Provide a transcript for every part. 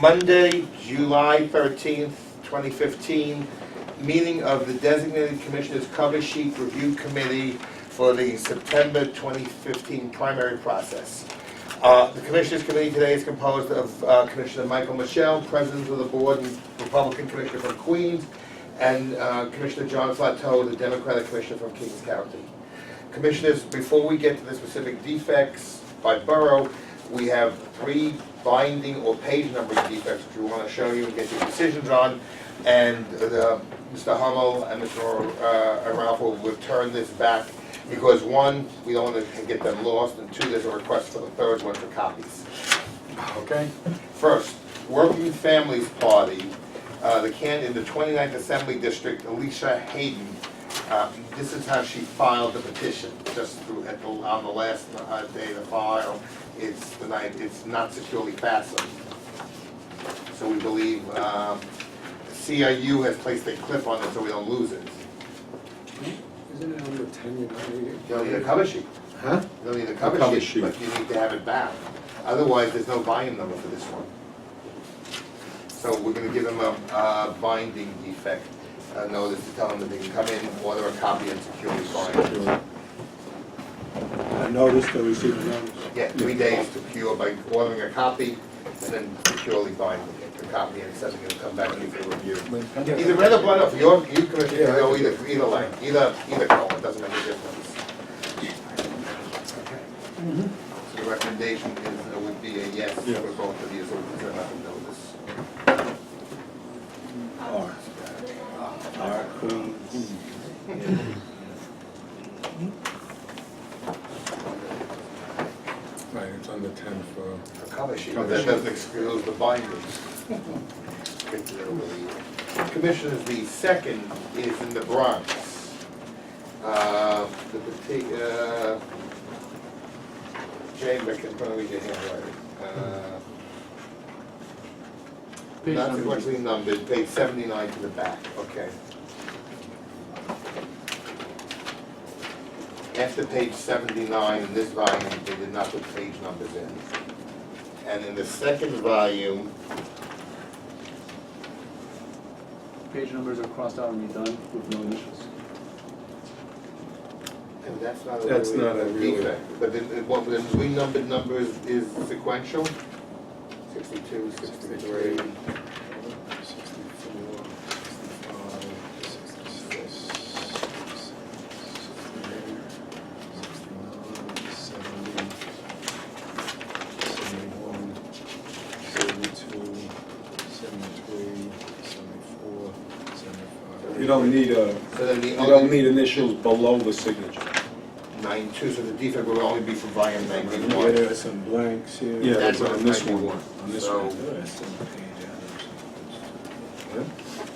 Monday, July 13th, 2015, meeting of the designated commissioners cover sheet review committee for the September 2015 primary process. The Commissioners Committee today is composed of Commissioner Michael Michelle, President of the Board and Republican Commissioner from Queens, and Commissioner John Flateau, the Democratic Commissioner from Kings County. Commissioners, before we get to the specific defects by borough, we have 3 binding or page numbering defects which we want to show you and get your decisions on. And Mr. Hummel and Mr. Ralph will return this back because 1, we don't want to get them lost, and 2, there's a request for the third one for copies. Okay. First, Working Families Party, in the 29th Assembly District, Alicia Hayden. This is how she filed the petition, just on the last day to file. It's not securely fastened. So we believe CIU has placed a clip on it so we don't lose it. Isn't it under 10 you're not reading? You'll need a cover sheet. Huh? You'll need a cover sheet, but you need to have it bound. Otherwise, there's no volume number for this one. So we're going to give them a binding defect notice to tell them that they can come in, order a copy, and securely bind. A notice to receive the notice? Yeah, 3 days to cure by ordering a copy and then securely binding the copy and sending it to come back to you for review. Either red or black, you commissioner can go either line, either color, it doesn't make a difference. So the recommendation is, would be a yes for both of these, so we can have a notice. Right, it's under 10 for... A cover sheet, but that doesn't exclude the bindings. Commissioners, the second is in the Bronx. Jane, I can probably read your handwriting. Not sequentially numbered, page 79 to the back, okay. After page 79 in this volume, they did not put page numbers in. And in the second volume, Page numbers are crossed out and redone with no initials. and that's not a real defect, but then what the renumbered numbers is sequential? 62, 63. 64, 65, 66, 68, 69, 70, 71, 72, 73, 74, 75. You don't need So then the you don't need initials below the signature. 92, so the defect will only be for volume Yeah, 91. there are some blanks here. Yeah, That's that's on this one. 91. On this So- one.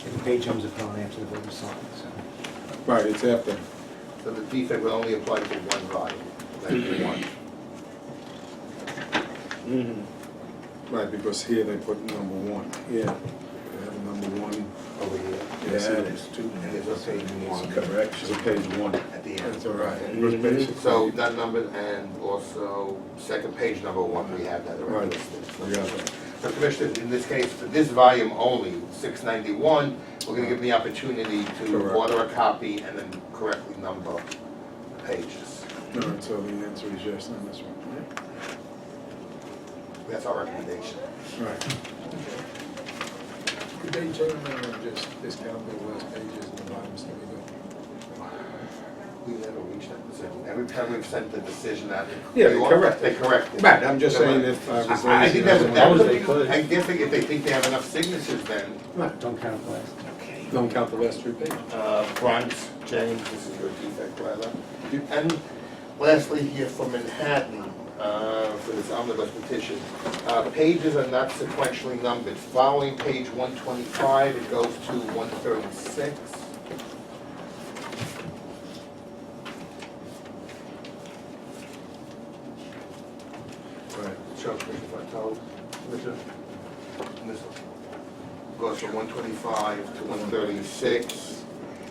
The page numbers are probably after the vote was signed, so. Right, it's after. So the defect will only apply to one volume, 91. Right, because here they put number 1. Yeah. They have number 1. Over here. Yes, it is. And there's a page 1 Correct. It's a page 1. at the end. That's all right. Okay. It was basically- So that number and also second page number 1, we have that already Right. listed. We got that. So Commissioner, in this case, for this volume only, 691, we're gonna give them the opportunity to Correct. order a copy and then correctly number the pages. All right, so the answer is yes on this one. That's our recommendation. Right. Could they turn around and just discount the last pages and the bottom so we go? We never reached that decision. Every time we've sent the decision out. Yeah, they correct They correct it. Right, I'm just saying if I was I lazy, think that's, I that would- would they be, could. I guess if they think they have enough signatures then. Right. Don't count the last. Okay. Don't count the last 3 pages. Bronx, James, this is your defect, rather. And lastly, here for Manhattan, for this omnibus petition, pages are not sequentially numbered. Following page 125, it goes to 136. Right. Show Commissioner Flateau. Commissioner? This one. Goes from 125 to 136,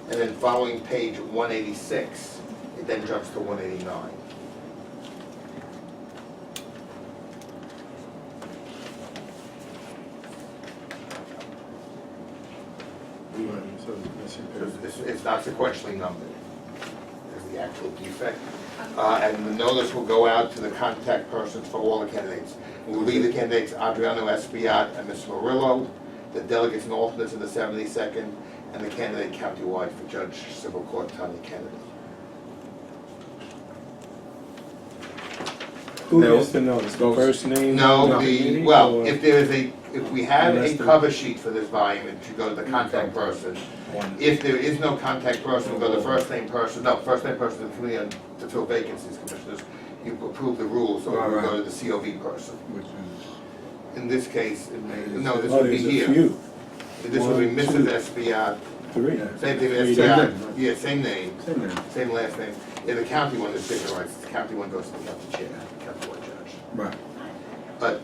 and then following page 186, it then jumps to 189. see So page. it's not sequentially numbered, is the actual defect. And the notice will go out to the contact persons for all the candidates. Will be the candidates Adriano Espiat and Ms. Murillo, the delegates and alternates in the 72nd, and the candidate countywide for Judge Civil Court, Tanya Kennedy. Who Now, gets the notice, the those- first name? No, of the, committee, well, or if there is if we have Unless a the- cover sheet for this volume, it should go to the contact person. one? If there is no contact person, we'll go to the first name person, no, first name person, the committee on to fill vacancies, commissioners. You approve the rules, or we Right, go to the COV person. Which is, In this case, it may, no, this Oh, would be there's a here. few, This would be One, Mrs. two. Espiat, three. Yeah. same thing Three as Same Espiat, name, right? yeah, same name, same name. same last name. Yeah, the county one is different rights, the county one goes to the county chair, countywide judge. Right. But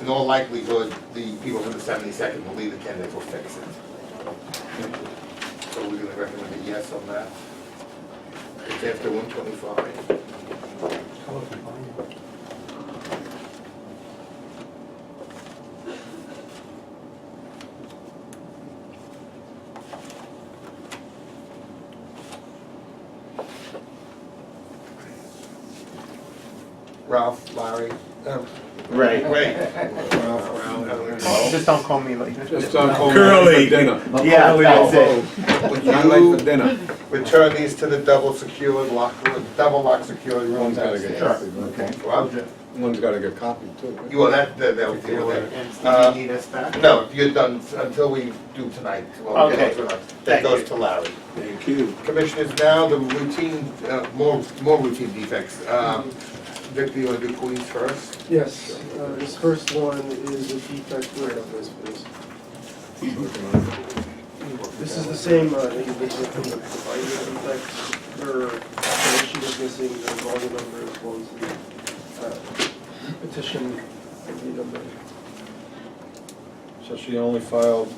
in all likelihood, the people from the 72nd will leave the candidate will fix it. So we're gonna recommend a yes on that. It's after 125. Color combining. Ralph, Larry, Right. Ray. Just don't call me like Just don't call me Curly. for dinner. Yeah, that's it. Would Not late for you dinner. return these to the double lock secured room One's gotta get downstairs? copied, right? Well, One's gotta get copied too. you, well, they'll deal with it. And Steve, you need us back? No, you're done until we do tonight. Well, we get Okay. to tonight. That Thank goes you. to Larry. Thank you. Commissioners, now the routine, more routine defects. Victor, you want to do Queens first? Yes, this first one is a defect where it is, please. This is the same individual from the provider defect. Her sheet is missing the volume number as well as the petition ID number. So she only filed,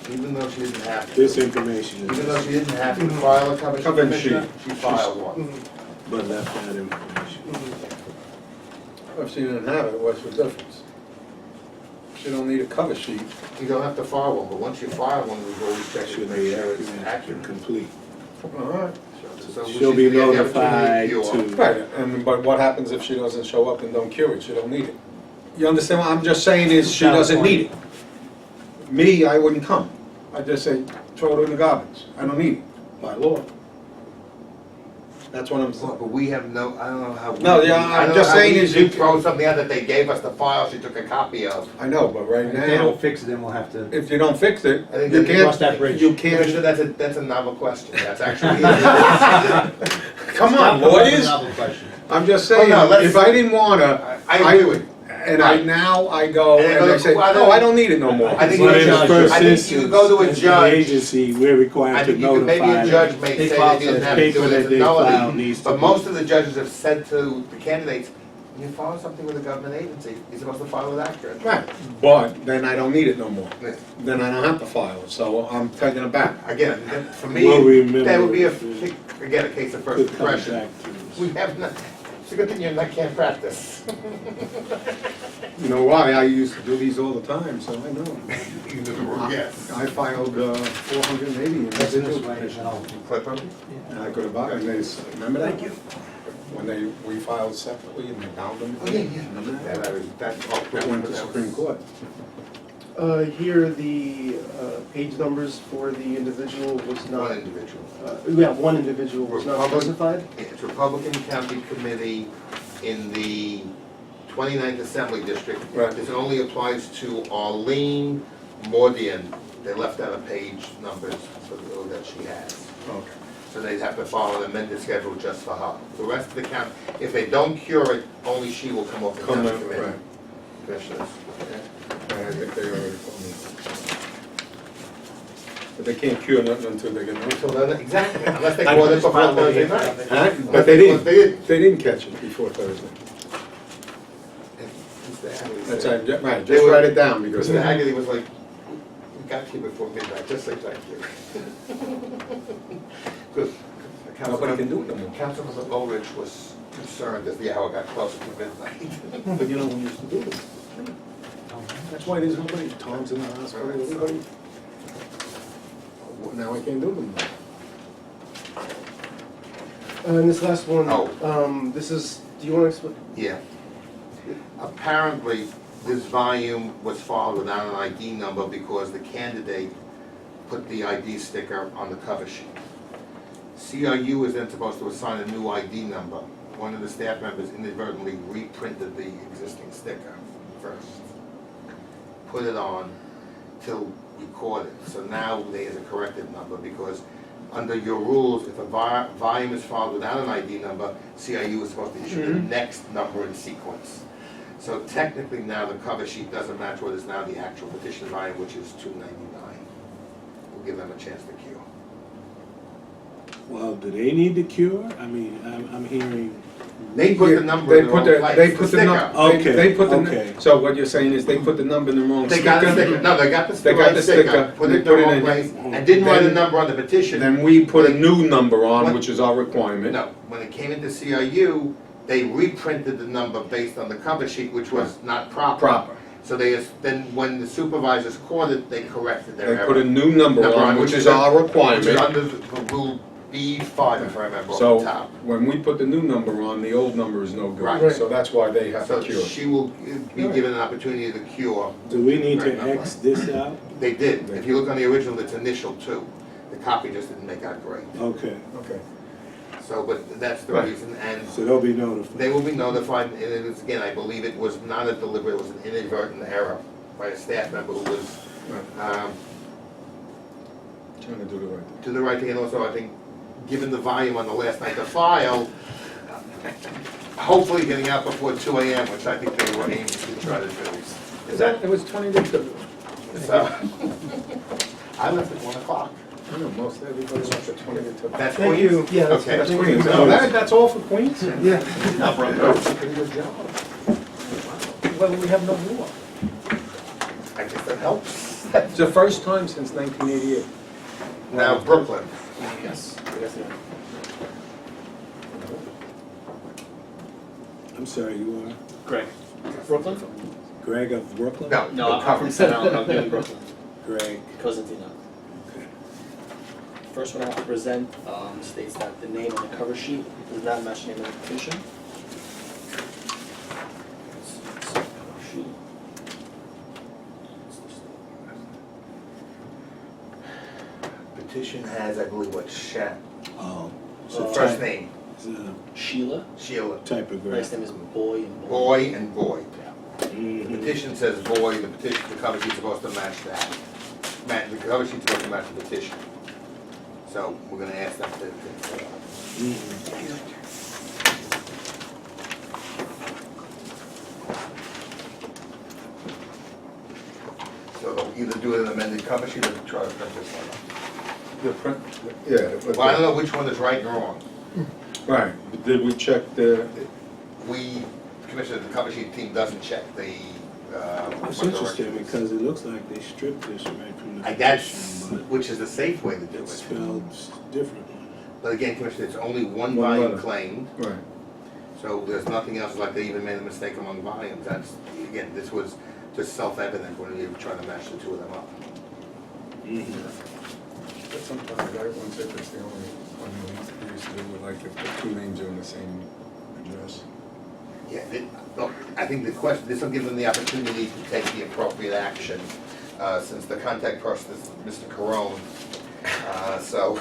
Even though she didn't have to. This information Even though is, she didn't have to file a cover sheet, Cover Commissioner, sheet. she filed one. Mhm, but left that information. mhm. if she didn't have it, what's the difference? She don't need a cover sheet. You don't have to file one, but once you file one, we always check it to Should make be sure it's accurate and accurate. complete. All right. So we She'll should- be we have the opportunity notified to review to, Right, and, but what happens if she doesn't show up and don't cure it? She don't need it. You understand what I'm just saying is she doesn't need it. Me, I wouldn't come. I just say, throw it in the garbage. I don't need it, by law. That's what I'm Well, saying. but we have no, I don't know how. No, yeah, I I'm don't just know how saying we is should you- throw something out that they gave us the file she took a copy of. I know, but right If they now, don't fix it, then we'll have to. if you don't fix it, I think you that- Cross can't, that bridge. you Commissioner, can't, that's a novel question. That's actually. come on, lawyers. I'm just saying, Well, no, let's- if I didn't wanna, I agree with you. and now I go And and they say, I no, don't- I don't need it no more. I think but you in the should- first I think you instance, go to a as the judge. agency, we're I required to think you could, maybe notify a them. judge may They say filed that you didn't the have to do paper it that as a they filed nullity, needs to but be- most of the judges have said to the candidates, when you file something with a government agency, you're supposed to file it accurate. Right, but then I don't need it no more. Yeah. Then I don't have to file it, so I'm taking it back. Again, that- for We'll me, remember that would be if it again, a case of first could come impression. back to us. We have not, it's a good thing you can't practice. You know why? I used to do these all the time, so I know. You do the wrong, yes. I filed 480 That's in this way, individuals. and I'll- Clip them? And I could have bought, and they, remember that? When we filed separately and they bound them? Oh, yeah, Remember yeah. that? That Went to Supreme Court. Here, the page numbers for the individual was One not, individual. yeah, one individual was not Republic- specified. It's Republican County Committee in the 29th Assembly District. Right. This only applies to Arlene Mordian. They left out a page numbers that she has. Okay. So they'd have to follow an amended schedule just for her. The rest of the county, if they don't cure it, only she will come off the Come county in, committee. right. Commissioners. I think they already told me. But they can't cure nothing until they get Until notified. then, exactly, unless they caught it before Thursday night. Huh? Unless But they They didn't, they didn't catch it before Thursday. That's right, right, They just were- write it down because. Mr. Haggerty was like, we got you before midnight, just say thank you. Good. Nobody can do it no more. Councilman Ulrich was concerned as the hour got closer to midnight. But you know, we used to do it. That's why there's nobody, Tom's in the hospital, everybody. now I can't do them. And this last one, Oh. this is, do you wanna explain? Yeah. Apparently, this volume was filed without an ID number because the candidate put the ID sticker on the cover sheet. CRU is then supposed to assign a new ID number. One of the staff members inadvertently reprinted the existing sticker first, put it on till recorded. So now there's a corrected number because under your rules, if a volume is filed without an ID number, CRU is supposed to issue the next number in sequence. So technically now the cover sheet doesn't match what is now the actual petition volume, which is 299. We'll give them a chance to cure. Well, do they need the cure? I mean, I'm hearing, They put the number in the wrong place, They the put the sticker. number, Okay, they put okay. the, so what you're saying is they put the number in the wrong They sticker? got the sticker, no, they got the They got right the sticker, sticker, put they it in the put it wrong in- place, and didn't write a then- number on the petition. Then we put a new number on, which is our requirement. No, when it came into CRU, they reprinted the number based on the cover sheet, which was not proper. Proper. So then when the supervisors caught it, they corrected their They error. put a new number on, which is our Which is requirement. under the rule B5, if I remember off So the top. when we put the new number on, the old number is no Right. good. So that's why they have So to cure. she will be given an opportunity to cure. do we need Right to number. X this out? They did. If you look on the original, it's initial 2. The copy just didn't make out great. Okay, Okay. So, but that's the Right. reason, and so they'll be notified. they will be notified, and it is, again, I believe it was not a deliberate, it was an inadvertent error by a staff member who was, Trying to do the right thing. to the right thing, and also, I think, given the volume on the last night to file, hopefully getting out before 2 AM, which I think they were aiming to try to do. Is that, It was 20 to 2. so, I left at 1 o'clock. I know, most everybody wants at 20 to 2. That's Thank Queens? you. Yeah, that's Okay. That's Queens. Oh, that's all for Queens? Yeah. Pretty good job. Well, we have no law. I guess that helps. It's the first time since 1988. Now, Brooklyn. Yes. I'm sorry, you are Greg. Brooklyn? Greg of Brooklyn? No, No, I'm from Staten Island, I'm doing Brooklyn. Greg, Cosentino. okay. First one I have to present states that the name on the cover sheet does not match the name of the petition. Cover sheet. Petition has, I believe, what, Shat, Oh. first name, It's a Sheila, Sheila. typograph. last name is Boy and Boy. Boy and Boyd. The Mhm. petition says Boyd, the petition, the cover sheet's supposed to match that. The cover sheet's supposed to match the petition. So we're gonna ask them to. Mhm. So they'll either do an amended cover sheet or try to print this one. The print, yeah. Well, I don't know which one is right and wrong. Right, but did we check the, We, Commissioner, the cover sheet team doesn't check the, It's what the interesting record is. because it looks like they stripped this right from the That's, petition, which is the safe way to but do it's it. spelled differently. But again, Commissioner, it's only one One volume letter. claimed, right, so there's nothing else like they even made a mistake among volumes. That's, again, this was just self-evident when we were trying to match the two of them up. but sometimes I won't say that's the only one we used to do with, like, if the two names are in the same address. Yeah, look, I think the question, this will give them the opportunity to take the appropriate action, since the contact person is Mr. Carone. So,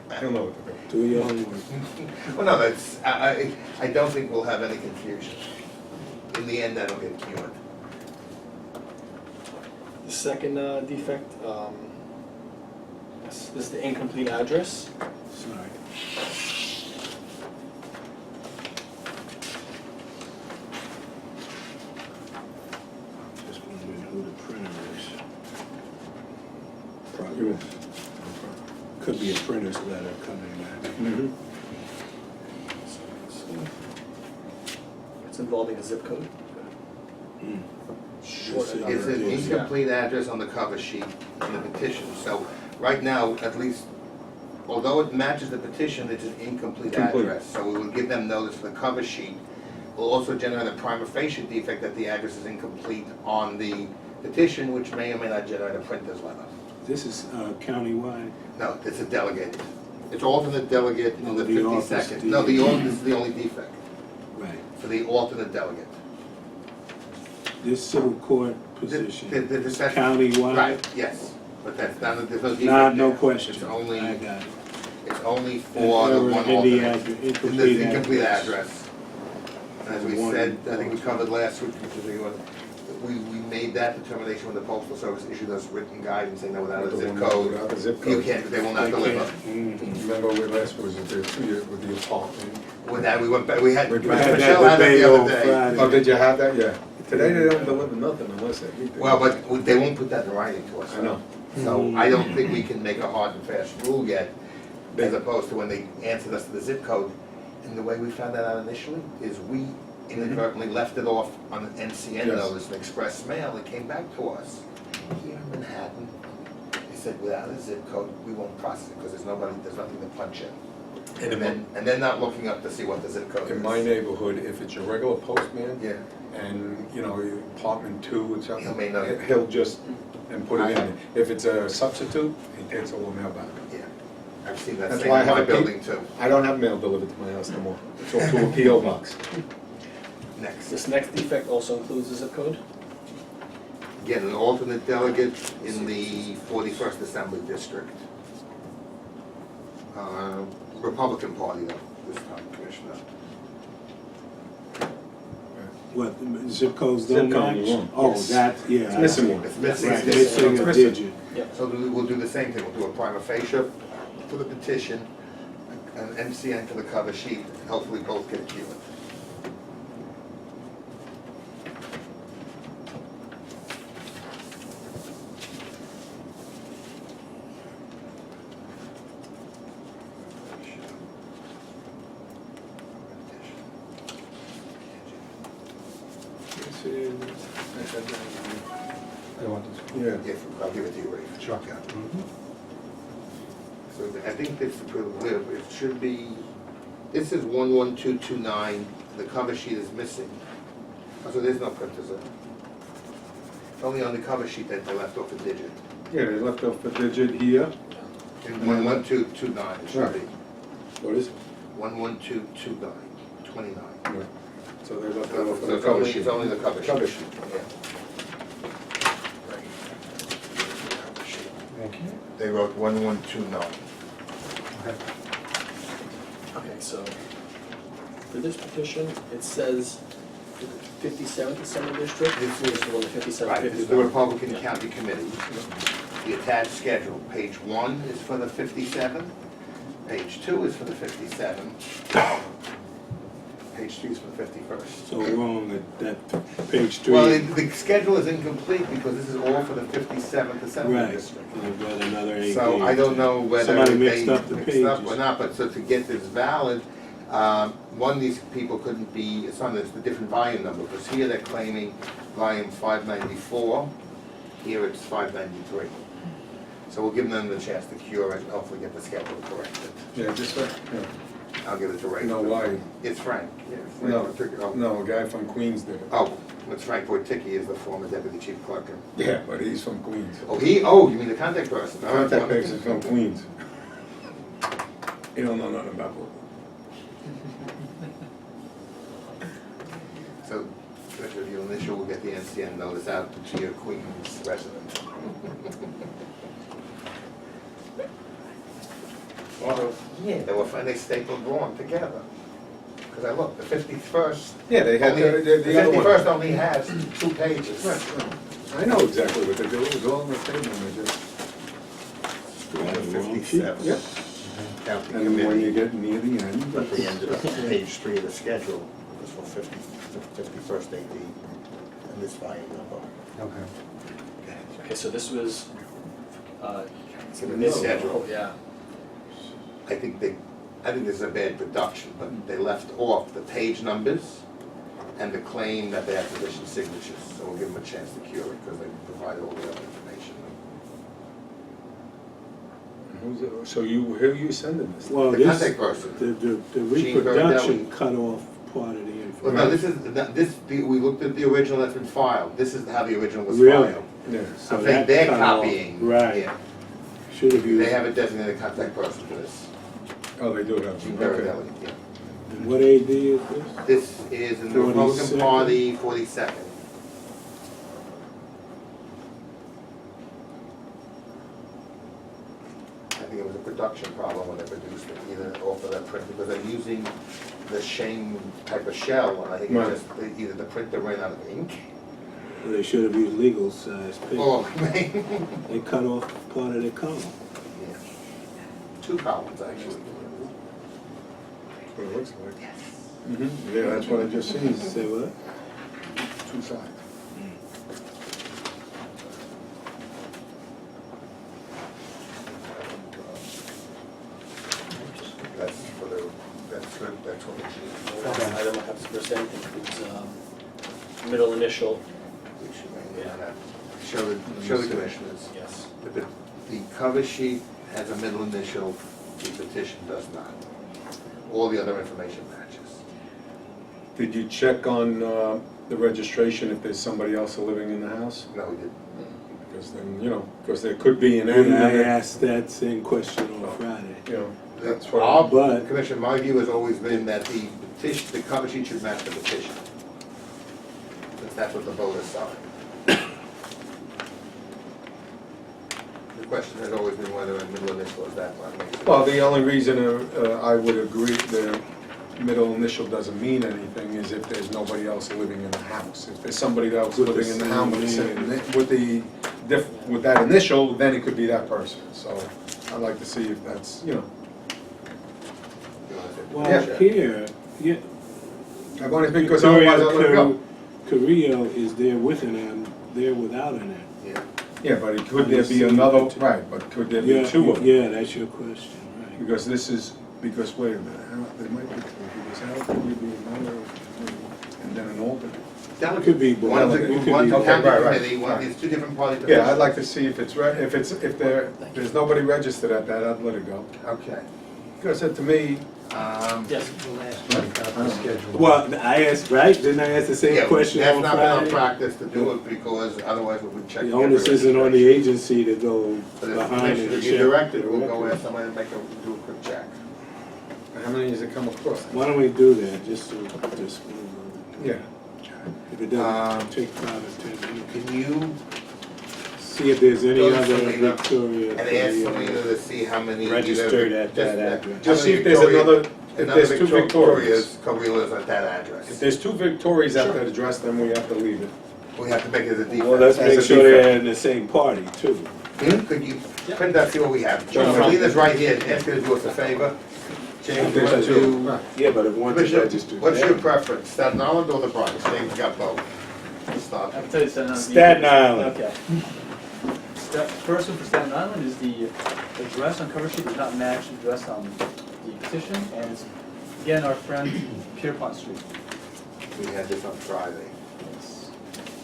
I don't know what to do. Do your homework. well, no, that's, I don't think we'll have any confusion. In the end, that'll get cured. The second defect, this is the incomplete address. Sorry. Just wondering who the printer is. Probably, could be a printer's letter coming back. Mhm. It's involving a zip code. Mm. Short and It's an number. incomplete address on the cover sheet in the petition, so right now, at least, although it matches the petition, it's an incomplete Complete. address. So we will give them notice for the cover sheet. We'll also generate a prima facie defect that the address is incomplete on the petition, which may or may not generate a printer's letter. This is countywide. No, it's a delegate. It's alternate delegate in Oh, the the office, 52nd. the- No, the alternate is the only defect, Right. for the alternate delegate. This civil court The- position the- the- is that's- countywide. Right, yes, but that's not, there's no defect Not, no there. question. It's only, I got it. it's only for the Error one in the alternate. address, In incomplete the incomplete address. address. And as we One- said, I think we covered last week, we made that determination when the postal service issued us written guidance saying that without a The zip one code, without a zip you code. can't, they will not They deliver. can't. Mhm. Remember we last was there 2 years with the apartment. With that, we went back, we had, We Michelle had had that it the debate other on day. Friday. Oh, did you have that? Yeah. Today they don't deliver nothing unless they meet. Well, but they won't put that in writing to us. I know. So I don't think we can make a hard and fast rule yet, as opposed to when they answered us to the zip code. And the way we found that out initially is we inadvertently left it off on an NCN Yes. notice, an express mail, it came back to us. Here in Manhattan, they said without a zip code, we won't process it, because there's nothing to punch in. And they're not looking up to see what the zip code is. In my neighborhood, if it's your regular postman, Yeah, and, you know, apartment 2 or something. He may know. He'll just, and put it in. If it's a substitute, he takes a little mail back. yeah. I've seen that That's same why I in have my a building too. I don't have mail delivered to my house no more. It's all to a P.O. box. Next. This next defect also includes the zip code? Again, an alternate delegate in the 41st Assembly District. Republican Party though, this time, Commissioner. What, the zip codes Zip don't code match? won't. Oh, Yes. that, yeah. It's missing one. It's missing Right, a digit. missing It's a missing. digit. So we'll do the same thing, we'll do a prima facie for the petition, an MCN for the cover sheet, and hopefully both get cured. This is, Yeah. If, I'll give it to you, Ray. Sure. Yeah. So I think this, it should be, this is 11229, the cover sheet is missing. Oh, so there's no printers there. It's only on the cover sheet that they left off a digit. Yeah, they left off a digit here. In 11229, it should be. What is it? 11229, 29. Yeah. So they left it So off the it's cover only, sheet. it's only the cover sheet. Cover sheet. Yeah. Right. Cover sheet. Thank you. They wrote 1129. Okay, so for this petition, it says 57th Assembly District. This This is the one, the 57th. Right, this is the Republican County Committee. The attached schedule, page 1 is for the 57, page 2 is for the 57, page 3 is for the 51st. so wrong at that page 3. Well, the schedule is incomplete because this is all for the 57th Assembly Right. District. I've got another 8 So I don't know whether Somebody they mixed up the mixed up or pages. not, but so to get this valid, one of these people couldn't be, it's on this, the different volume number, because here they're claiming volume 594, here it's 593. So we'll give them the chance to cure it and hopefully get the schedule corrected. Yeah, just, yeah. I'll give it to Ray. No, why? It's Frank, yes. Frank No, Wojcicki. Oh. no, a guy from Queens did it. Oh, it's Frank Wojcicki is the former deputy chief clerk. Yeah, but he's from Queens. Oh, you mean the contact person? All right, Contact well, person from Queens. He don't know nothing about it. So, Commissioner, your initial will get the NCN notice out to your Queens resident. Yeah, they were, they stapled wrong together. Because I looked, the 51st. Yeah, they had only- the other one. 51st only has 2 pages. I know exactly what they do, it was all on the table, and they just, The 57th. Yep. County and when you committee, get near the end, but they ended up, page 3 of the schedule was for 51st AD, and this volume number. Okay. Okay, so this was, It's in the schedule. yeah. I think this is a bad production, but they left off the page numbers and the claim that they have sufficient signatures, so we'll give them a chance to cure it, because they provide all the other information. so who are you sending this? Well, The this, contact person. the Gene reproduction Verdelli. cut off part of the Well, no, information. we looked at the original that's been filed, this is how the original was Really? filed. Yeah. So I'm saying that they're cut off. copying. Right. Yeah. Should have They used, have a designated contact person for this. Oh, they do have, Jean okay. Baradelli, yeah. what AD is this? This is in the Republican 42nd. Party, 42nd. I think it was a production problem when they produced it, either off of that print, because they're using the same type of shell, and I think Right. it just, either the printer ran out of ink, Well, they should have used legal size paper. or, They cut off part of the column. yeah. 2 columns, actually. What it looks like. Yeah, that's what I just seen, Say what? 2 sides. That's for the, that's what the Second item I have to present includes, middle initial, we should maybe on that. Show the commissioners. yes. The cover sheet has a middle initial, the petition does not. All the other information matches. Did you check on the registration if there's somebody else living in the house? No, we didn't. Because then, you know, because there could be an And end, I and asked that same question on Friday. you know, that's what. Our, But- Commissioner, my view has always been that the petition, the cover sheet should match the petition. Since that's what the voters signed. The question has always been whether a middle initial is that one. Well, the only reason I would agree the middle initial doesn't mean anything is if there's nobody else living in the house. If there's somebody else With the living in the same house name. with that initial, then it could be that person. So I'd like to see if that's, you know. Well, Yeah. here, yeah, I want to because otherwise I'll let it go. Carrillo is there with an M, there without an M. Yeah. Yeah, but could there be another, right, but could there be Yeah, 2 of them? yeah, that's your question, right. Because this is, because wait a minute, there might be 2, because how could we be another, and then an alternate? Delegate. Could be One of the, delegate. It could one be- to Okay, county right, right, committee, one, right. it's 2 different party petitions. Yeah, I'd like to see if it's, if there's nobody registered at that, I'd let it go. Okay. Because to me, Yes. Well, I asked, right, didn't I ask the same Yeah, question that's on not been our Friday? practice to do it because otherwise we would check. The every onus isn't on the registration. agency to go But if the behind commissioner, and if you check. directed, we'll the go record. ask somebody to do a quick check. how many does it come across? Why don't we do that, just to, just, Yeah. if it doesn't take 5 or 10 minutes. Can you, See if there's any Go to other Selena Victoria. and ask somebody to see how many. Registered either- at that address. Just see if there's if there's 2 Victorias. Carillas at that If address. there's 2 Victorias at that address, then we have to leave it. We have to make it as a defect. Well, let's As make a sure defect. they're in the same party too. Could you print that, see what we have? Sure. Selena's right here, ask her to do us a favor. James, you want There's 2. to, Right. Yeah, but if one's Commissioner, registered. what's your there. preference, Staten Island or the Bronx? James got both. Stop. I can tell you Staten Island. Staten Island. Okay. First one for Staten Island is the address on cover sheet does not match the address on the petition, and it's, again, our friend Pierpont Street. We had this on Friday. It's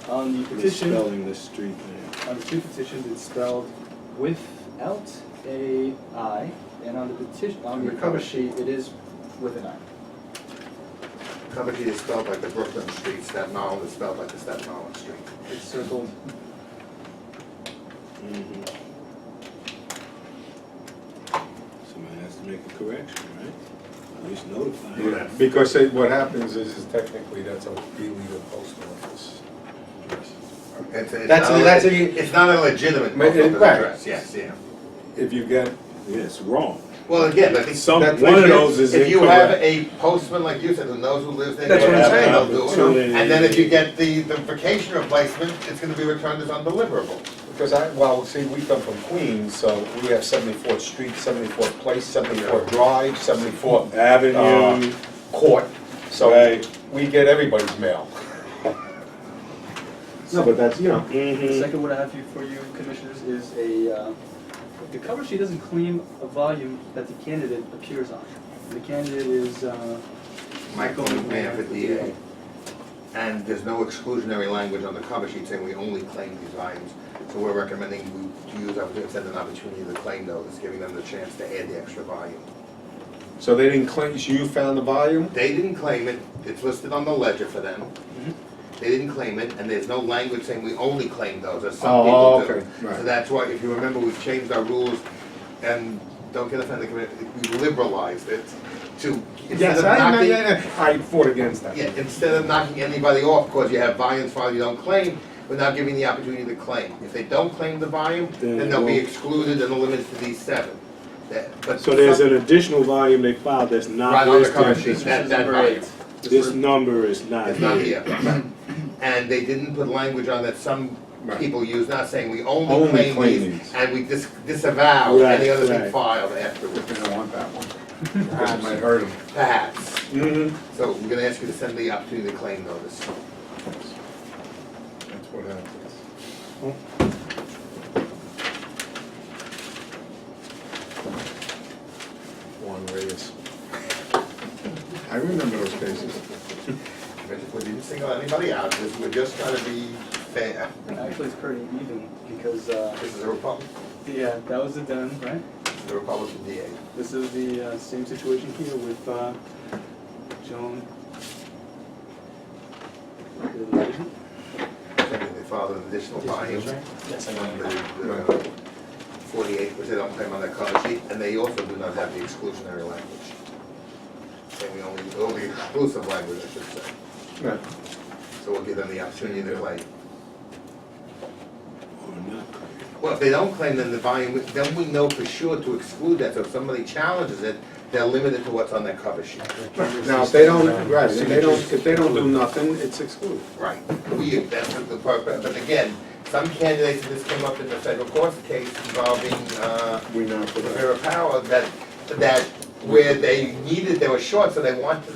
on the petition, Spelling the street name. on the 2 petitions, it's spelled without a I, and on the petition, on the cover sheet, it is with an I. Cover sheet is spelled like the Brooklyn Street, Staten Island is spelled like the Staten Island Street. It's circled. Somebody has to make a correction, right? At least notify. Yeah, because what happens is technically that's a illegal postal office. It's not a legitimate Right. postal address, yes, yeah. If you get, Yeah, it's wrong. Well, again, I think. Some, That's one of legit. those is If you have incorrect. a postman like you said, who knows who lives there. That's what I'm they'll saying. do it. Opportunity. And then if you get the vacation replacement, it's gonna be returned as undeliverable. because see, we come from Queens, so we have 74th Street, 74th Place, 74th Drive, 74th Avenue. Court. So Right. we get everybody's mail. No, but that's, you know. The Mhm. second one I have for you, commissioners, is the cover sheet doesn't claim a volume that the candidate appears on. The candidate is, Michael McMahon for DA. And there's no exclusionary language on the cover sheet saying we only claim these items. So we're recommending we use, extend an opportunity to claim those, giving them the chance to add the extra volume. So they didn't claim, so you found the volume? They didn't claim it, it's listed on the ledger for them. They didn't claim it, and there's no language saying we only claim those, as some Oh, people do. okay, right. So that's why, if you remember, we've changed our rules and don't get offended, we liberalized it to, instead Yes, of knocking. I fought against that. Yeah, instead of knocking anybody off because you have volumes filed you don't claim, we're now giving the opportunity to claim. If they don't claim the volume, then they'll be excluded and limited to these 7. But So there's an additional volume they filed that's right not on the cover listed. sheet, that Number volume. 8. This number is not It's not here. here, right. And they didn't put language on that some Right. people use, not saying we only Only claim claim these, these. and we disavow Right, any other thing right. filed I afterwards, don't want that one. Because it might hurt them. perhaps. Mm-hmm. So we're gonna ask you to send the opportunity to claim notice. That's what happens. One raise. I remember those cases. We didn't single anybody out, we're just trying to be fair. Actually, it's pretty even because, This is a Republican, yeah, that was the den, right? the Republican DA. This is the same situation here with Joan. The lady. They filed an additional volume. Yes, I know. The 48, which they don't claim on their cover sheet, and they also do not have the exclusionary language. And we only exclusive language, I should say. Right. So we'll give them the opportunity to claim. Or not. Well, if they don't claim, then the volume, then we know for sure to exclude that, so if somebody challenges it, they're limited to what's on their cover sheet. Now, if they don't, right, if they don't do nothing, it's excluded. Right, that's the purpose, but again, some candidates, and this came up in the federal court case involving, We know for that. Rivera Power, that where they needed, they were short, so they wanted,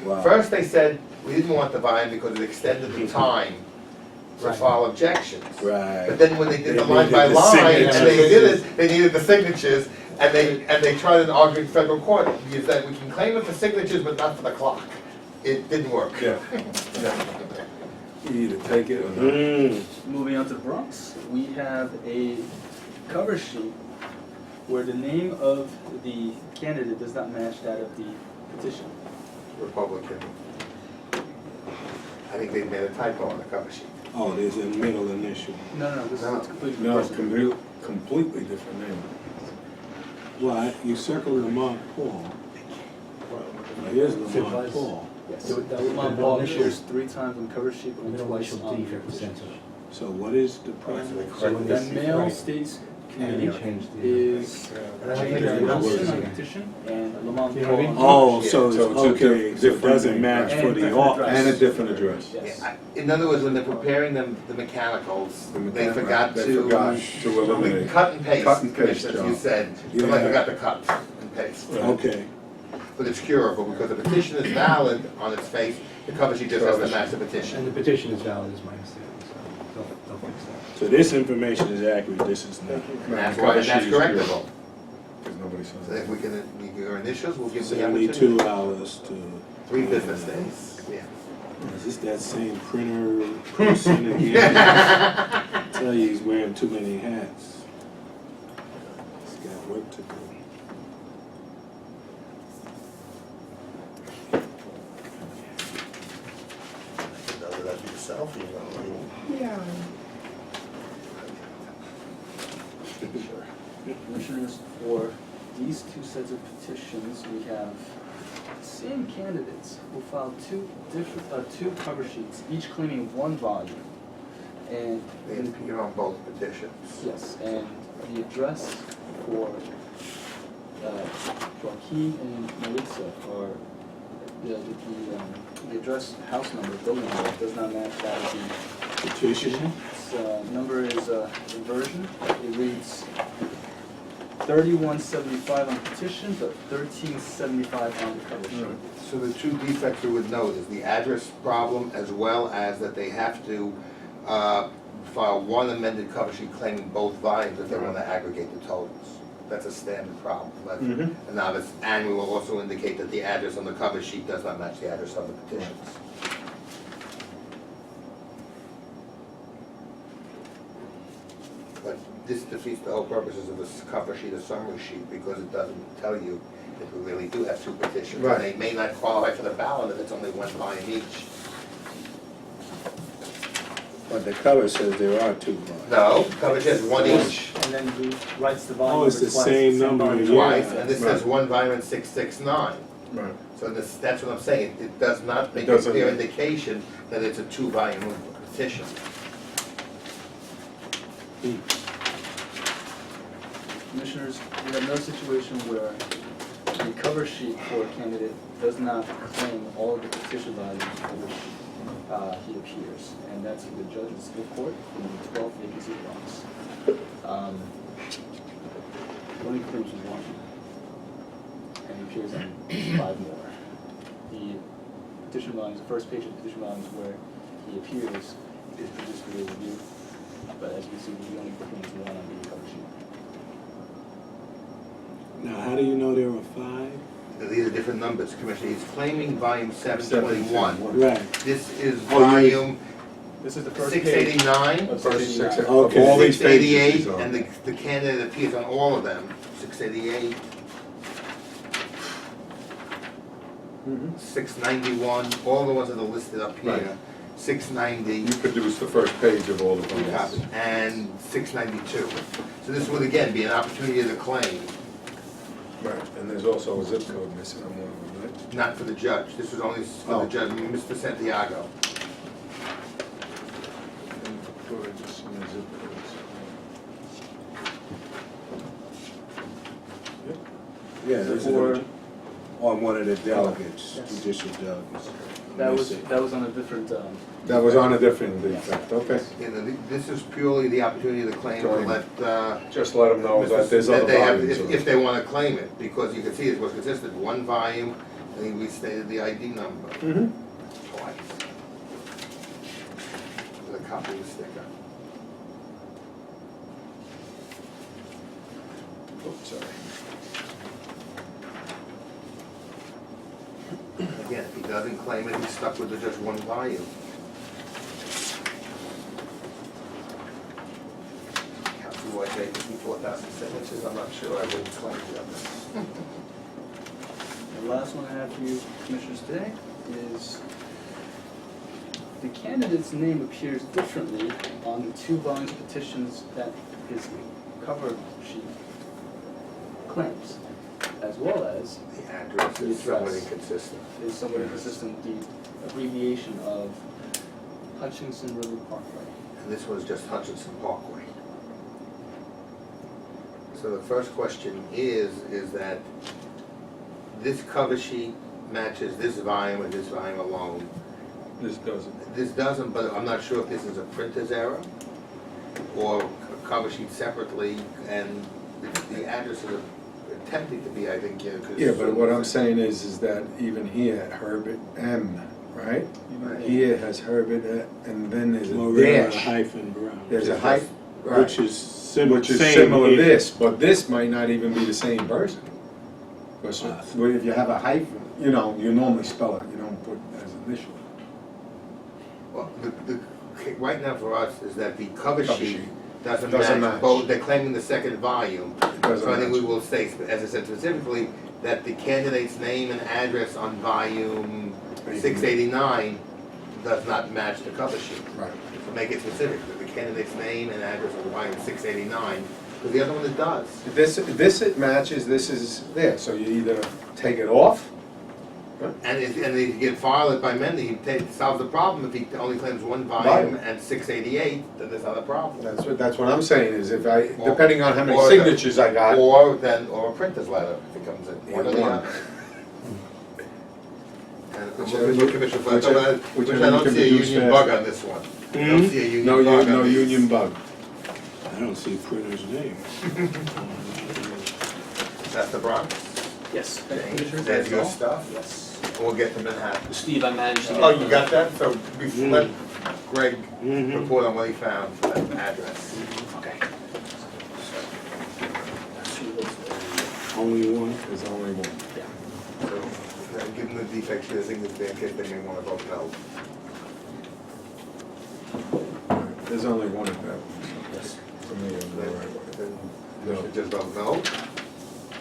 Wow. first they said, we didn't want the volume because it extended the time to file objections. Right. But then when they did the They line by needed the line, and they did signatures. it, they needed the signatures, and they tried to argue in federal court, because that we can claim it for signatures, but not for the clock. It didn't work. Yeah. You either take it or not. Moving on to the Bronx, we have a cover sheet where the name of the candidate does not match that of the petition. Republican. I think they made a typo on the cover sheet. Oh, there's a middle initial. No, this No. is completely No, it's different. completely different name. Well, you circled Lamont Paul. There is Lamont Paul. Yes, The- that the Lamont middle Paul initial- appears 3 times on the cover sheet and Middle twice initial on D the for petition. percentage. So what is the So problem? they So corrected when The this. male Right. states And committee they changed the. is And I think Andrew they're Wilson words on the again. petition and Lamont You know what I mean? Paul. Oh, so it's, So it's a okay, so it different doesn't name, match right. for And the different office. And a different address. Yes. In other words, when they're preparing the mechanicals, they forgot They to. forgot to eliminate. Cut and paste, Cut and paste, Commissioner, you John. said, Yeah. somebody forgot to cut and paste. Okay, But it's curable, because the petition is valid on its face, the cover sheet just has to match the And petition. the petition is valid, is my understanding, so they'll fix that. so this information is accurate, this is not. And that's why, and that's correctable. Because nobody says So if that. we can, your initials, we'll give So them you the need 2 opportunity. hours to. 3 business days, yeah. Is this that same printer person again? Tell you he's wearing too many hats. He's got work to do. Does that yourself, you know? Yeah. Commissioners, for these 2 sets of petitions, we have the same candidates who filed 2 different, 2 cover sheets, each claiming 1 volume. And, They appear on both petitions. yes, and the address for Joaquin and Melissa, or the address, house number, building number, does not match that of the Petition? Its number is inversion. It reads 3175 on petition, but 1375 on the cover sheet. So the 2 defects we would note is the address problem, as well as that they have to file 1 amended cover sheet claiming both volumes if they want to aggregate the totals. That's a standard problem. But- Mhm. And now this, and we will also indicate that the address on the cover sheet does not match the address on the petitions. But this defeats the whole purposes of this cover sheet, a summary sheet, because it doesn't tell you if we really do have 2 petitions. Right. And they may not qualify for the ballot if it's only 1 volume each. But the cover says there are two volumes. No, coverage has one each, And then he writes the volume Oh, it's number the twice. same number, volume yeah. twice, and this says Right. one volume and 669. Right. So this, that's what I'm saying, it does not make a doesn't- clear indication that it's a two-volume petition. Commissioners, we have no situation where the cover sheet for a candidate does not claim all of the petition volumes for which he appears, and that's in the judge's report in the 12 vacancy box. He only claims one, and he appears on 5 more. The petition volumes, the first page of the petition volumes where he appears is produced for your review, but as you can see, he only claims one on the cover sheet. Now, how do you know there are 5? These are different numbers, Commissioner, he's claiming volume 721. Right. This is Oh, you- volume This is the first page 689, of First 69. six, of Okay. all these pages 688, he's on. and the candidate appears on all of them, 688, Mhm. 691, all the ones that are listed up Right. here, 690, You produced the first page of all the ones. and 692. So this would again be an opportunity to claim, Right, and there's also a zip code missing on one of them, right? not for the judge, this was only for Oh. the judge, Mr. Santiago. And go ahead, just some of the zip codes. Yeah, there's For- on one of the delegates, Yes. judicial delegates. That was on a different, That was on a different defect, okay. You know, this is purely the opportunity to claim to Join. let, Just let them know that there's other they have, volumes. if they wanna claim it, because you can see it was consistent, one volume, I think we stated the ID number Mm-hmm. twice. With a copy of the sticker. Oops, sorry. Again, if he doesn't claim it, he's stuck with just one volume. Council White, they 54,000 signatures, I'm not sure I wouldn't claim the others. the last one I have for you, Commissioners, today is the candidate's name appears differently on the 2 volumes of petitions that his cover sheet claims, as well as The address The is somewhat address. inconsistent. is somewhat consistent, the abbreviation of Hutchinson River Parkway. And this was just Hutchinson Parkway. So the first question is that this cover sheet matches this volume and this volume alone. This doesn't. This doesn't, but I'm not sure if this is a printer's error or a cover sheet separately, and the addresses are attempting to be, I think, yeah. 'Cause- Yeah, but what I'm saying is that even here, Herbert M, right? Right. Here has Herbert, and then there's a Maria dash. hyphen Brown. There's a Just- hype, right, Which is similar. which is similar to this, but this might not even be the same person. Because if you have a hyphen, you know, you normally spell it, you don't put as initial. Well, right now for us is that the cover Cover sheet sheet doesn't doesn't match match. both, they're claiming the second volume. doesn't So I think we match. will say, as I said specifically, that the candidate's name and address on volume 689 does not match the cover sheet. Right. So make it specific, that the candidate's name and address on volume 689, because the other one it does. This it matches, this is there, so you either take it off. And if you can file it by amending, he solves the problem. If he only claims one Volume. volume and 688, then there's not a problem. That's what I'm saying, is if I, Or- depending on how many or the- signatures I got. Or a printer's letter, if it comes in, one or the One. other. And Whichever- Commissioner Fleck, whichever which I you don't can see a produce union faster. bug on this one. I don't see a union No, bug on no these. union bug. I don't see printer's name. That's the Bronx. Yes, thank you, James, Commissioners. that's your all. stuff. Yes. We'll get to Manhattan. Steve, I managed to get. Oh, you got that? So we let Greg Mhm. report on what he found for that address. Okay. Only one? There's only one. So, give them the defect sheet, I think this in case they may want to vote no. Right, there's only one of that one, so Yes. for me, I'm all right with it. Then you should just vote no.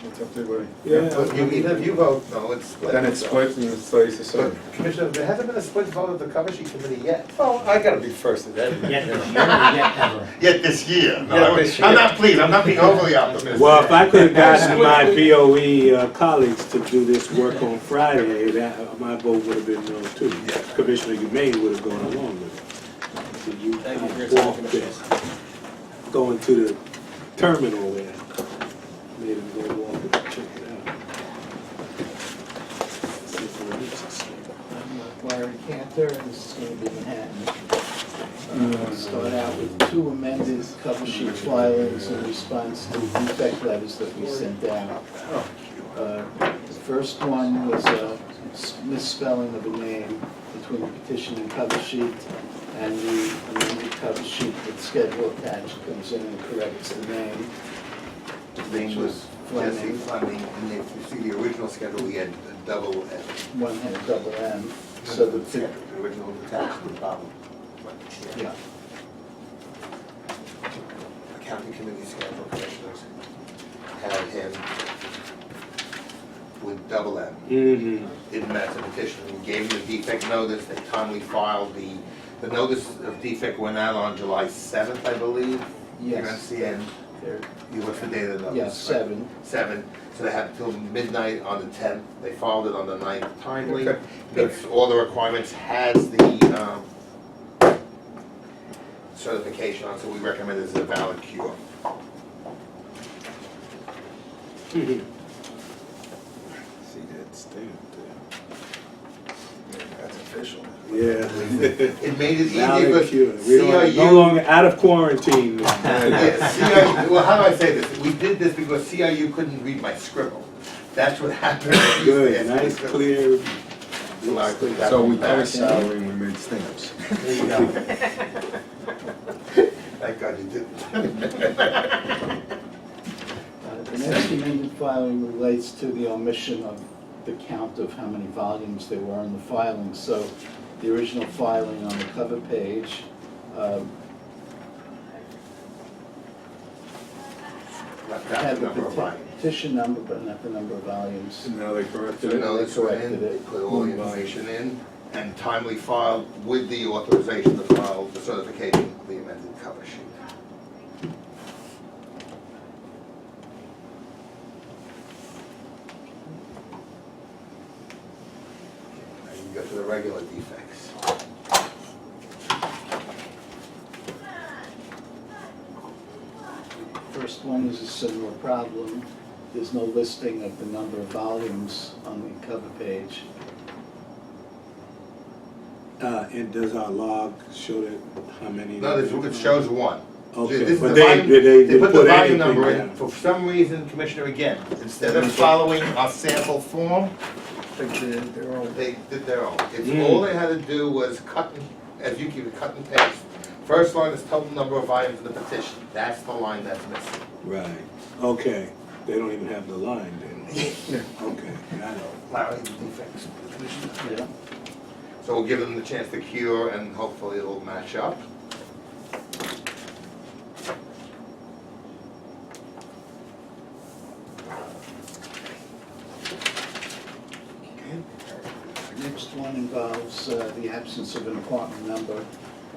It's up to everybody. Yeah. But even if you vote, no, it's split. Then it's split and it stays the same. But Commissioner, there hasn't been a split vote of the cover sheet committee yet. Well, I gotta be first at everything. Yet this year, or yet ever? Yet this year. No, Yet this I'm year. not pleased, I'm not being overly optimistic. Well, if I could have gotten my BOE colleagues to do this work on Friday, that, my vote would have been no too. Yeah. Commissioner Humane would have gone along with it. So you Thank you for your time, walked Commissioners. there, going to the terminal there, made him go walk it, check it out. See if it reaches. I'm Larry Cantor, and this is going to be Manhattan. Start out with two amended cover sheet filings in response to defect letters that we sent out. The first one was a misspelling of a name between the petition and cover sheet, and the amended cover sheet with schedule attached comes in and corrects the name. His name was Jesse Fleming, and if you see the original schedule, he had a double M. One had a double M, so the, The original attached to the bottom. yeah. Accounting committee schedule, commissioners had him with double M. Mm-hmm. Didn't match the petition. We gave him the defect notice, they timely filed the notice of defect went out on July 7th, I believe. Yes. UNCN, There, what's the date of the notice? yeah, 7. 7, so they had till midnight on the 10th, they filed it on the 9th timely. Okay. Meets all the requirements, has the certification on, so we recommend it as a valid cure. See that stamp That's official. there? Yeah. It made it easier, Valid but cure. We don't, no CIU, longer out of quarantine. yeah, CIU, well, how do I say this? We did this because CIU couldn't read my scribble. That's what happened. Good, nice, clear. So I put that So one we back. paid salary and we made stamps. There you go. Thank God you didn't. The next amended filing relates to the omission of the count of how many volumes there were in the filing. So the original filing on the cover page, Left out had the the number of lines. petition number, but not the number of volumes. And now they So corrected it. notice went in, they put all the information in, and timely filed with the authorization to file the certification, the amended cover sheet. Now you can go to the regular defects. First one is a similar problem. There's no listing of the number of volumes on the cover page. And does our log show that, how many? No, it shows one. Okay, This is but the they, volume- they put the put volume anything number in, down. for some reason, Commissioner, again, instead of following our sample form, They did their own. they did their own. It's Mm. all they had to do was cut, as you keep it, cut and paste. First line is total number of volumes of the petition. That's the line that's missing. Right, okay, they don't even have the line then. Okay, got it. Larry, the defects, Commissioner. Yeah. So we'll give them the chance to cure and hopefully it'll match up. Next one involves the absence of an apartment number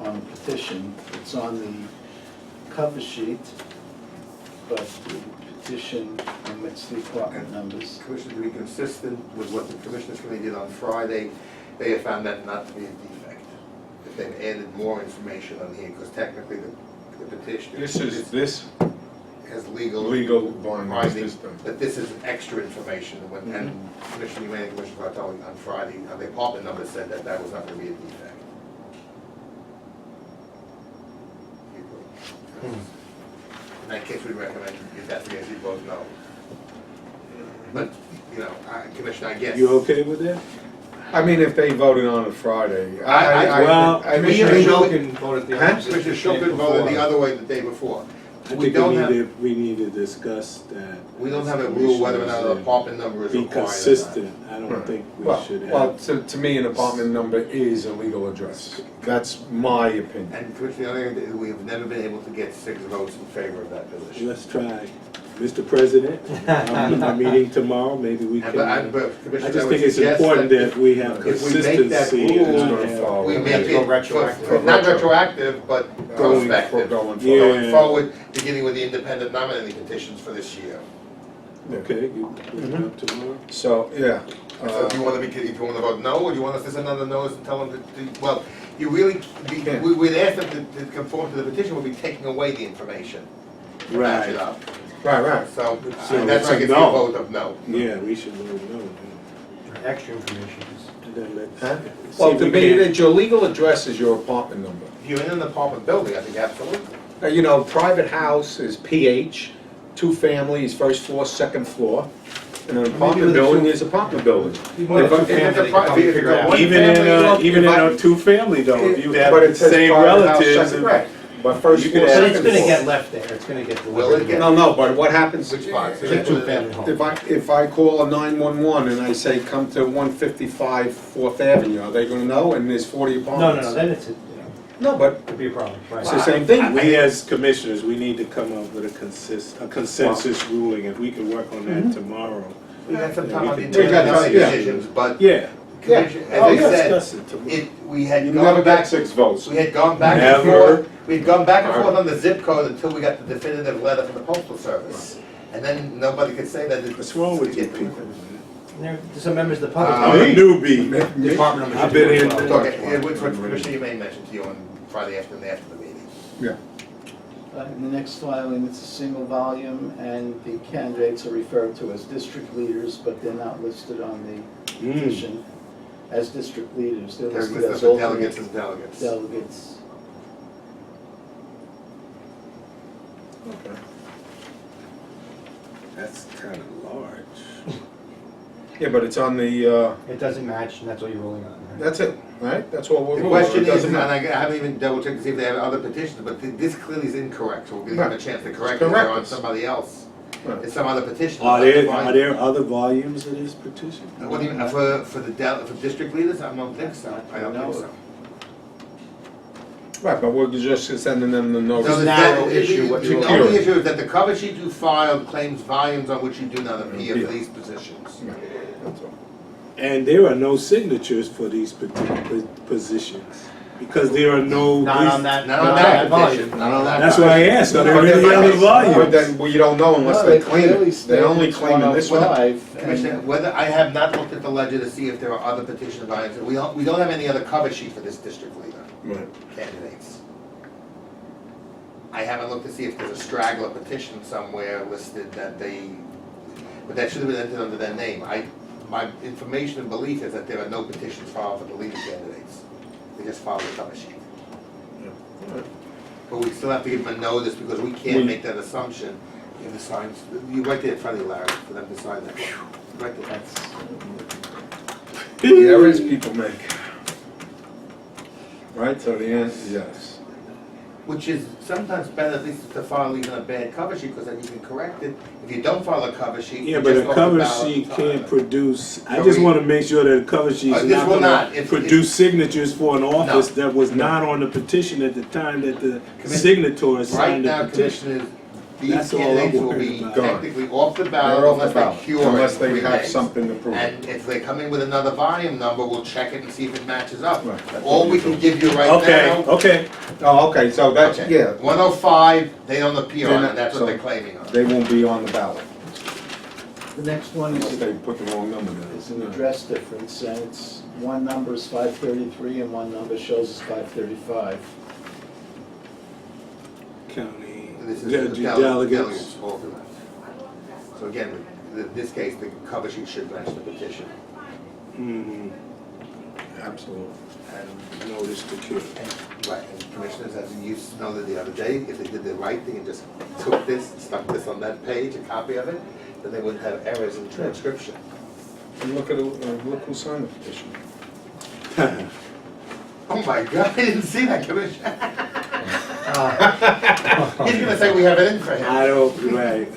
on the petition. It's on the cover sheet, but the petition omits the apartment numbers. Commissioner, to be consistent with what the Commissioners Committee did on Friday, they have found that not to be a defect. If they've added more information on here, because technically the petition. This Has legal. legal binding binding, system. but this is extra information, and Commissioner Humane and Commissioner Bartoli on Friday, the apartment number said that that was not gonna be a defect. You agree? In that case, we recommend, if that's the case, you vote no. But, you know, Commissioner, I guess. You okay with that? I mean, if they voted on it Friday. well, Commissioner Shulkin voted the Huh? opposite. Commissioner Shulkin voted the other way the day before. I We think don't we need to discuss that. We don't have a rule whether or not an apartment number is Be required or not. consistent, I don't Right. think we Well, should well, have. to me, an apartment number is a legal address. That's my opinion. And Commissioner, the other thing, we have never been able to get 6 votes in favor of that position. Let's try, Mr. President, I'm meeting tomorrow, maybe we And can. but Commissioner, I just would think it's suggest important that if we have if we make that consistency. and rule, not have- we We make have to go it, retroactive. not retroactive, but Going prospective. Going Yeah. Going forward, beginning with the independent nominating petitions for this year. Okay, you bring it up tomorrow? So, yeah. So if you wanna if you wanna vote no, or you want us to send another notice and tell them well, you really, we'd ask them to conform to the petition, we'll be taking away the information. to Match it Right. up. Right. So, So that's it's why a I get the no. vote of no. Yeah, we should vote no. Extra information. And then let's. Huh? see Well, if to we me, can- that your legal address is your apartment number. If you're in an apartment building, I think absolutely. You know, private house is PH, two families, first floor, second floor. And an apartment with a building two- is apartment building. Well, If I- two family, If it's a they can probably if figure it's a it out. one Even in family, even in if I- a two-family though, if you have But the it says same private house, relatives. second- and- But first You floor, could add- But second it's gonna floor. get left there, it's gonna get Will it delivered. get- No, but what happens, Which box? It's a two-family home. if I call a 911 and I say, come to 155 Fourth Avenue, are they gonna know? And there's 40 No, apartments? then it's, No, but could be a problem, right? it's the same thing. We as commissioners, we need to come up with a consensus ruling, if we can work on that tomorrow. We had some time on the We got independent time, yeah. decisions, but Yeah. Commission, Oh, as I said, discuss it tomorrow. we had You gone never back, got 6 votes. we had gone back and Never. forth, we'd gone back and forth on the zip code until we got the definitive letter from the postal service. And then nobody could say that it's. What's wrong with you people? There, some members of the I'm public. a newbie. Department I've been in- I'm talking, which Commissioner Humane mentioned to you on Friday afternoon after the meeting. Yeah. In the next filing, it's a single volume, and the candidates are referred to as district leaders, but they're not listed on the petition as district leaders. They're There's listed as the delegates alternate and delegates. delegates. That's kind of large. Yeah, but it's on the, It doesn't match, and that's what you're ruling on, right? that's it, right? That's what we're The ruling on. question It is, doesn't and matter. I haven't even double checked to see if they have other petitions, but this clearly is incorrect, so we're gonna give them a Right. chance to correct it, Correct they're on us. somebody else. Right. It's some other petition. Are there other volumes of this petition? What do you, for district leaders, I don't think so, I don't think so. Right, but we're just sending them the No, notice. the narrow the- issue, what The you're only hearing. issue is that the cover sheet you filed claims volumes on which you do not appear for these positions. Yeah, that's all. And there are no signatures for these positions, because there are no. Not on that, Not on that volume. petition, not on that. That's why I asked, are there But any then- other But volumes? then, well, you don't know unless No, they claim clearly it. They only stated claim in this one. 105, Commissioner, and whether, I have not looked at the ledger to see if there are other petition volumes, we don't have any other cover sheet for this district leader Right. candidates. I haven't looked to see if there's a straggler petition somewhere listed that but that should have been entered under their name. My information and belief is that there are no petitions filed for the leader candidates. They just filed the cover sheet. But we still have to give them a notice because we can't make that assumption in the signs. You right there in front of you, Larry, for them to sign that. Right there. The errors people make. Right, so the answer is yes. Which is sometimes better at least to file even a bad cover sheet because then you can correct it. If you don't file a cover sheet, Yeah, you're but just a off the cover ballot sheet time. can't produce, I No, just we- wanna make sure that a cover sheet's This not will not. gonna If- produce signatures for an office No. that was not on the petition at the time that the Commis- signatory Right signed now, the petition. Commissioners, these That's all I'm candidates will worried be about. technically off the They're ballot off the unless they ballot, cure it unless in they 3 have days. something to prove. And if they come in with another volume number, we'll check it and see if it matches up. Right, that's All what we we can do. give you right Okay, now. okay, Oh, okay, so that's, Okay. yeah, 105, they don't appear They're on not- it, that's so- what they're claiming on. they won't be on the ballot the next one unless is they put the wrong number there. is an address difference, and it's, one number is 533 and one number shows as 535. county, This is the delegates. alternate. So again, in this case, the cover sheet should match the petition. Mhm. Absolutely. And Notice to cure. Right, and commissioners, as you noted the other day, if they did the right thing and just took this, stuck this on that page, a copy of it, then they wouldn't have errors in transcription. And look at, look who signed the petition. Oh my God, I didn't see that, Commissioner. He's gonna say we have it in for him. I don't, right,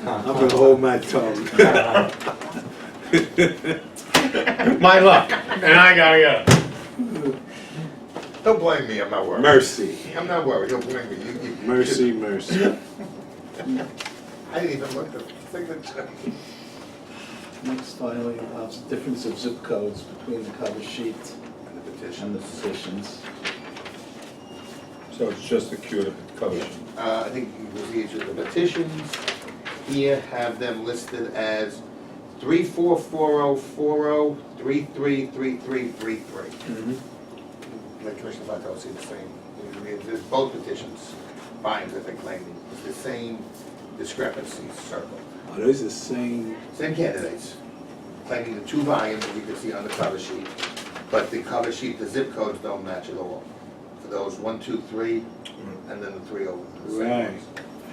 I'm gonna hold my tongue. My luck, and I gotta go. Don't blame me, I'm not worried. Mercy, I'm not worried, don't blame me. You- mercy, mercy. I didn't even look at the signature. Next filing involves difference of zip codes between the cover sheet And the petition. and the petitions. So it's just a cue to cover sheet. I think you will see each of the petitions here have them listed as 344040, 333333. The Commissioner Fontaine see the same. There's both petitions, volumes that they're claiming, it's the same discrepancies circled. Are those the same? Same candidates, claiming the two volumes that you can see on the cover sheet, but the cover sheet, the zip codes don't match at all. For those 1, 2, 3, and then the 3 over. the same Right. ones.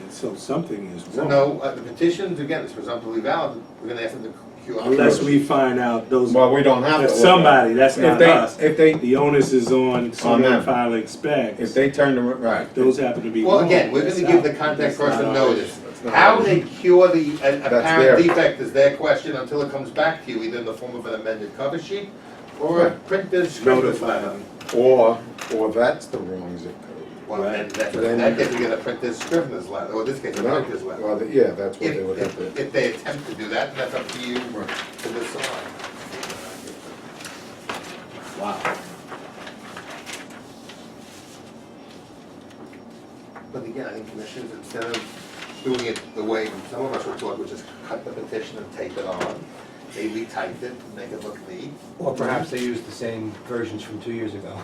And so something is So wrong. no, the petitions, again, it's presumptively valid, we're gonna ask them to cure. Unless we find out those, Well, we don't have to. if look at somebody, that's it. not us, If they, the onus is on someone them. filing specs. if they turn the, right. Those happen to be Well, wrong. again, we're That's gonna give the not- contact that's not person our notice. issue. That's not How our they cure the their- apparent defect is their question until it comes back to you, either in the form of an amended cover sheet or a printed scrivener's Notify letter. them. Or that's the wrong zip code. Well, then, that's, Then- that case, we get a printed scrivener's letter, or in this case, a printer's letter. Well, yeah, that's what they would have to. If they attempt to do that, then that's up to you Right. to decide. Wow. But again, I think commissioners, instead of doing it the way some of us were taught, which is cut the petition and tape it on, they retyped it, make it look neat. Or perhaps they used the same versions from 2 years ago.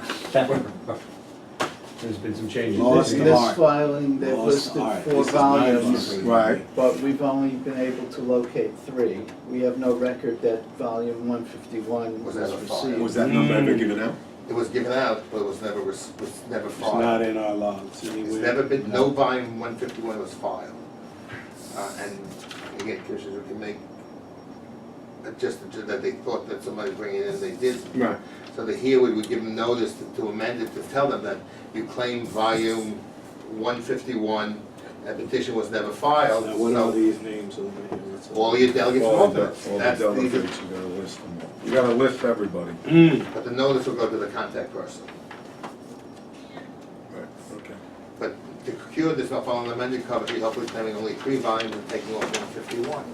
There's been some changes. Lost In the this art. filing, they've Lost listed art. 4 This is volumes, mind-boggling. Right. but we've only been able to locate 3. We have no record that volume 151 Was was ever filed. received. Was that number ever given out? It was given out, but it was never, was never It's filed. not in our logs anywhere. It's never been, no volume 151 was filed. And again, commissioners can make adjustments that they thought that somebody bring it in, they did. Right. So the here we would give them notice to amend it, to tell them that you claim volume 151, that petition was never filed. Now, what so are these names over here? What's up? all your delegates and All the alternates. That's these are- delegates, you gotta list them all. You gotta list everybody. But the notice will go to the contact person. Right, okay. But to cure this, not following the amended cover sheet, hopefully claiming only 3 volumes and taking off 151.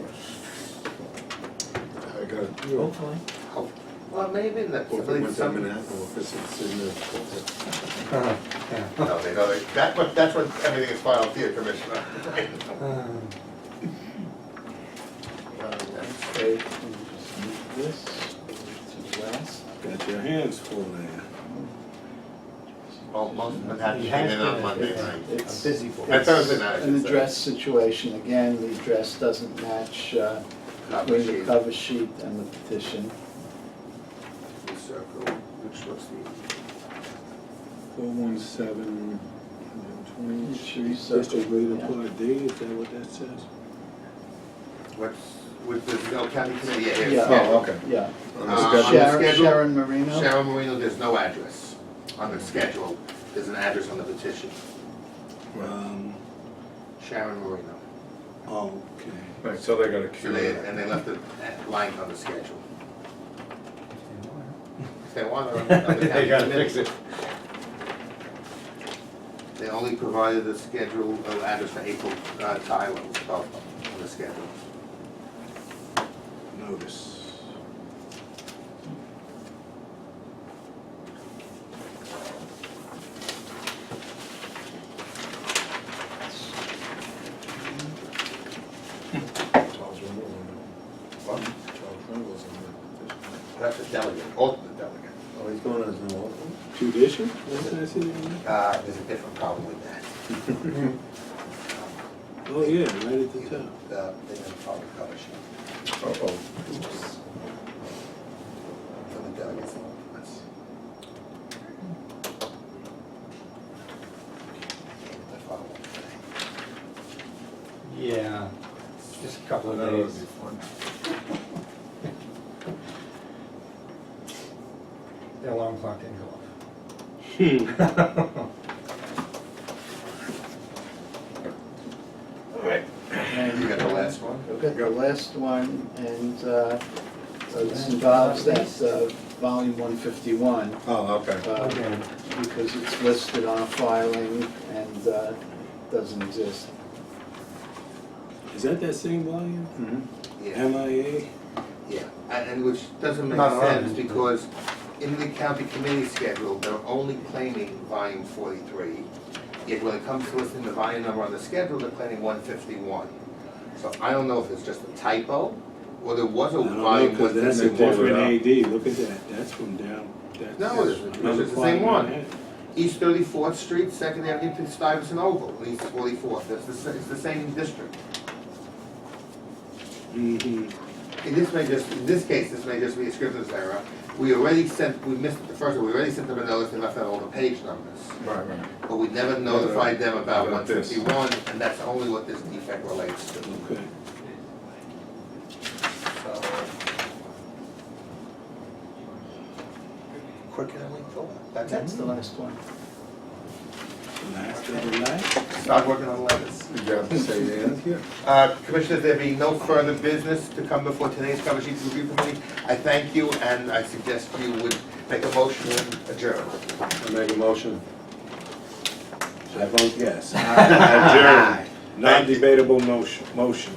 I got it. Hopefully. Hope- Well, maybe that's, Or if it went to some, Manhattan office, it's in the. no, they know, that's what everything is filed here, Commissioner. Next page, let me just move this over to last. Got your hands full there. Well, most of Manhattan It came has in on been- Monday it's- night. It's A busy boy. At Thursday night, I an should say. address situation. Again, the address doesn't match between the sheet. cover sheet and the petition. The circle, which was the, 417, It should be circled, District Rated yeah. Part D, is that what that says? what's, with the, county committee, yeah, here's Yeah. the schedule. Oh, okay. Yeah. On the On schedule. the schedule? Sharon Marino? Sharon Marino, there's no address on the schedule, there's an address on the petition. Sharon Marino. Okay. Right, so they gotta So cure they, that. and they left it blank on the schedule. If they want, on the They county gotta committee. fix it. They only provided the schedule of address for April, Tyler, on the schedule. Notice. Charles Reynolds on Well, that. Charles Reynolds on that petition. that's a delegate, alternate delegate. Oh, he's going as an alternate? Judicial? What did I see there? There's a different problem with that. Oh, yeah, right at the top. They didn't follow the cover sheet Uh-oh. for the delegates and alternates. They follow it. Yeah, just a couple of days. The alarm clock didn't go off. And You got the last one? We've got the last one, and this involves that volume 151. Oh, okay. Okay. Because it's listed on a filing and doesn't exist. Is that same volume? Mhm. Yeah, MIA? yeah, and which doesn't make Not allowed. sense because in the county committee schedule, they're only claiming volume 43. Yet when it comes to listing the volume number on the schedule, they're claiming 151. So I don't know if it's just a typo, or there was a I don't know, volume cause that's a 151. different AD, look at that, that's from down, that's. No, it isn't. another It's the same one. Manhattan. East 34th Street, Second Avenue to Stuyvesant Oval, East 44th, it's the same district. Mhm. In this case, this may just be a scrivener's error. We missed it the first one, we already sent them a notice, they left out all the page numbers. Right. But we never notified them about About this. 151, and that's only what this defect relates to. Okay. So, quicker than we thought. That's That's it. the last one. Last of the last? Start working on letters. You got to say the end here? Commissioners, there be no further business to come before today's cover sheet review committee. I thank you, and I suggest you would make a motion and adjourn. I make a motion. I vote yes. Adjourn. Non-debatable motion.